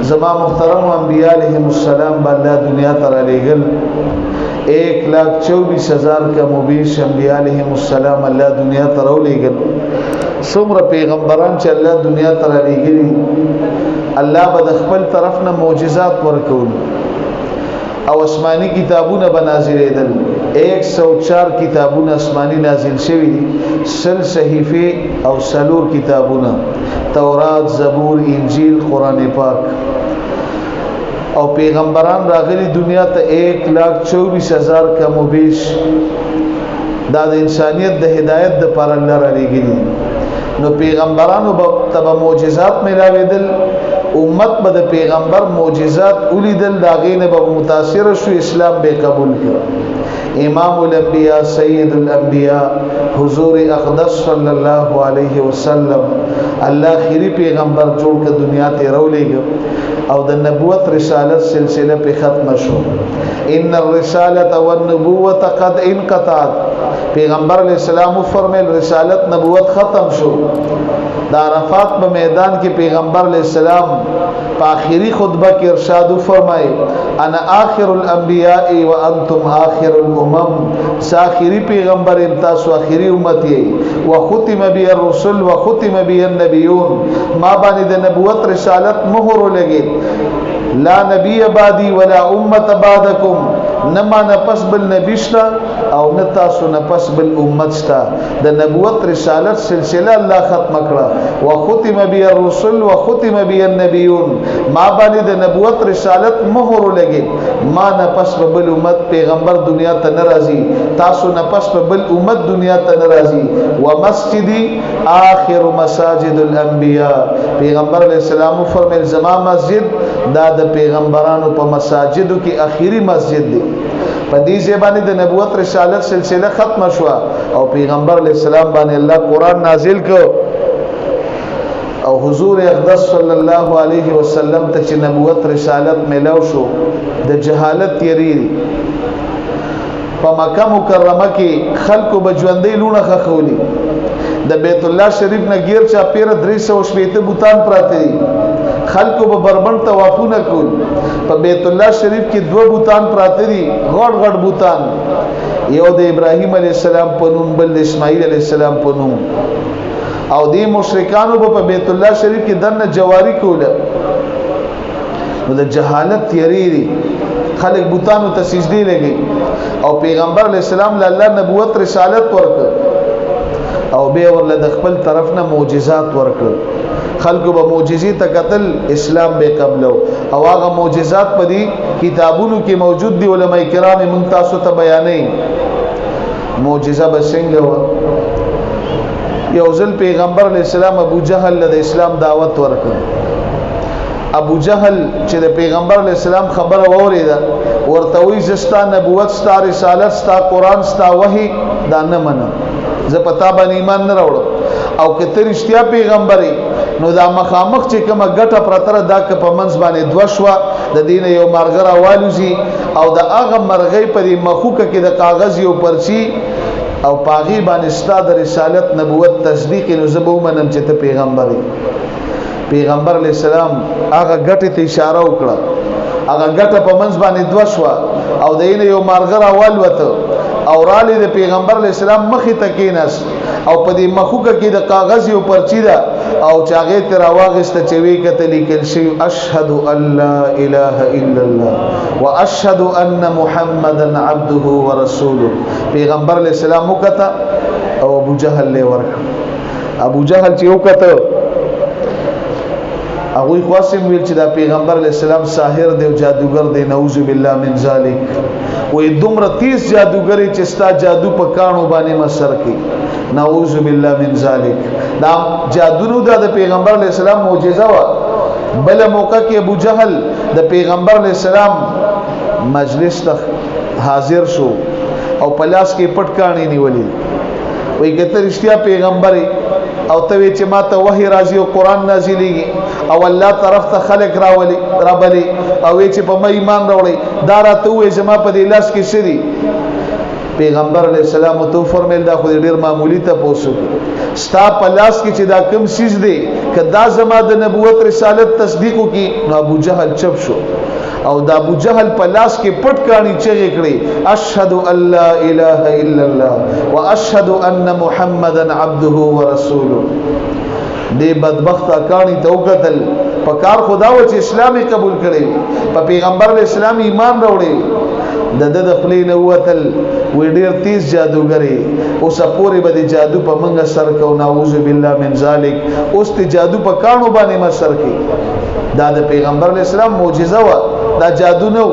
زما محترم انبیاء علیہم السلام باللہ دنیا تر علیگل 1,24,000 کا مبیش انبیاء علیہم السلام اللہ دنیا تر علیگل سمر پیغمبران چا اللہ دنیا تر علیگلی اللہ بدخپل طرفنا معجزات ورکول او اسمانی کتابونه بنازل ایدل 104 کتابونه اسمانی نازل شوی دی سل صحیفه او سلور کتابونه تورات زبور انجیل قرآن پاک او پیغمبران راغلی دنیا ته 1,24,000 کم و بیش دا د انسانیت د هدایت د پر الله را لګلی نو پیغمبرانو تبا معجزات ملاویدل امت به د پیغمبر معجزات ولیدل دا غینه به متاثر شو اسلام به قبول کړ امام الانبیاء سید الانبیاء حضور اقدس صلی الله علیه وسلم الله خیری پیغمبر جوړ ک دنیا ته راولېګ او د نبوت رسالت سلسله په ختم شو ان الرساله والنبوه قد انقطعت پیغمبر علیہ السلام فرمایل رسالت نبوت ختم شو د عرفات په میدان کې پیغمبر علیہ السلام په آخري خطبه کې ارشاد فرمایي انا آخر الانبیاء وانتم آخر الامم ساخری پیغمبر تاسو آخري امت یې وختم بی الرسل وختم بی النبیون ما باندې د نبوت رسالت مهر لګي لا نبی بعدی ولا امت بعدکم نما نفس بل نبیشتا او نتاسو نفس بل امت شتا د نبوت رسالت سلسله الله ختم کړه وختم بی الرسل وختم بی النبیون ما باندې د نبوت رسالت مهر لګي ما نفس بل امت پیغمبر دنیا ته ناراضي تاسو نفس بل امت دنیا ته ناراضي ومسجدی آخر مساجد الانبیاء پیغمبر علیہ السلام فرمایل زما مسجد دا د پیغمبرانو په مساجدو کې اخیری مسجد دی په دې ځبانه د نبوت رسالت سلسله ختم شو او پیغمبر علیہ السلام باندې الله قران نازل کړ او حضور اقدس صلی الله علیه وسلم ته چې نبوت رسالت ملاو شو د جهالت تیری په مکه مکرمه کې خلکو بجوندې لونه خخولي د بیت الله شریف نه غیر چا پیر 380 بوتان پراته دي خلکو به بربند طوافونه کول په بیت الله شریف کې 2 بوتان پراته دي غړ غړ بوتان یو د ابراهیم علی السلام په نوم بل د اسماعیل علی السلام په نوم او د مشرکانو په بیت الله شریف کې دنه جواری کوله نو د جهالت تیری خلک بوتانو ته سجدي لګي او پیغمبر علی السلام له الله نبوت رسالت ورکړ او به ورله د خپل طرف نه معجزات ورکړ خلقو به معجزې ته قتل اسلام به قبلو او هغه معجزات په دي کتابونو کې موجود دي علما کرام مونږ تاسو ته بیانې معجزه به څنګه و یو ځل پیغمبر علی السلام ابو جهل له اسلام دعوت ورکړ ابو جهل چې د پیغمبر علی السلام خبره وریده ورته وی زستا نبوت ستا رسالت ستا قران ستا وحی دا نه منه زه پتا باندې ایمان نه راوړم او کته رښتیا پیغمبري نو دا مخامخ چې کومه ګټه پرتره دا ک په منځ باندې دوشوا د دین یو مرغره والوزی او د هغه مرغې په مخوکه کې د کاغذ یو پرچی او پاغي باندې ستاد رسالت نبوت تصدیق نو زبو منم چې ته پیغمبري پیغمبر علی السلام هغه ګټه ته اشاره وکړه هغه ګټه په منځ باندې دوشوا او د دین یو مرغره والوته او رالی د پیغمبر علی السلام مخې ته کېناس او په دې مخوکه کې د کاغذ یو پرچی ده او چاغه تر واغسته چوي کته لیکل شي اشهد ان لا اله الا الله واشهد ان محمدا عبده ورسوله پیغمبر علیہ السلام وکته او ابو جهل له ورک ابو جهل چې وکته هغه خواسم ویل چې دا پیغمبر علیہ السلام ساحر دی او جادوګر دی نعوذ بالله من ذلک وې دومره تیز جادوګری چې ستا جادو په کانو باندې مسر کی نعوذ بالله من ذلک دا جادو د پیغمبر علیہ السلام معجزه وا بل موقع کې ابو جهل د پیغمبر علیہ السلام مجلس ته حاضر شو او پلاس کې پټ کانی نیولې وې ګټه رښتیا پیغمبري او ته چې ماته وحی راځي او قران نازلېږي او الله طرف ته خلق راولي ربلي او چې په ما ایمان راوړي دا راته وې زما په دې لاس کې سړي پیغمبر علیہ السلام تو فرمایل دا خو ډیر معمولی ته پوسو ستا پلاس کې چې دا کم سیز دی کدا زما د نبوت رسالت تصدیقو کی نو ابو جهل چپ شو او دا ابو جهل پلاس کې پټ کانی چغې کړې اشهد ان لا اله الا الله واشهد ان محمدا عبده ورسوله دی بدبخت کانی تو قتل پکار خدا و چې اسلامي قبول کړي په پیغمبر اسلام ایمان راوړي د خپل نووتل وی ډیر تیز جادوګری اوس پورې به جادو په منګه سر کو نعوذ بالله من ذلک اوس ته جادو په کانو باندې مسر کی دا د پیغمبر اسلام معجزه و دا جادو نه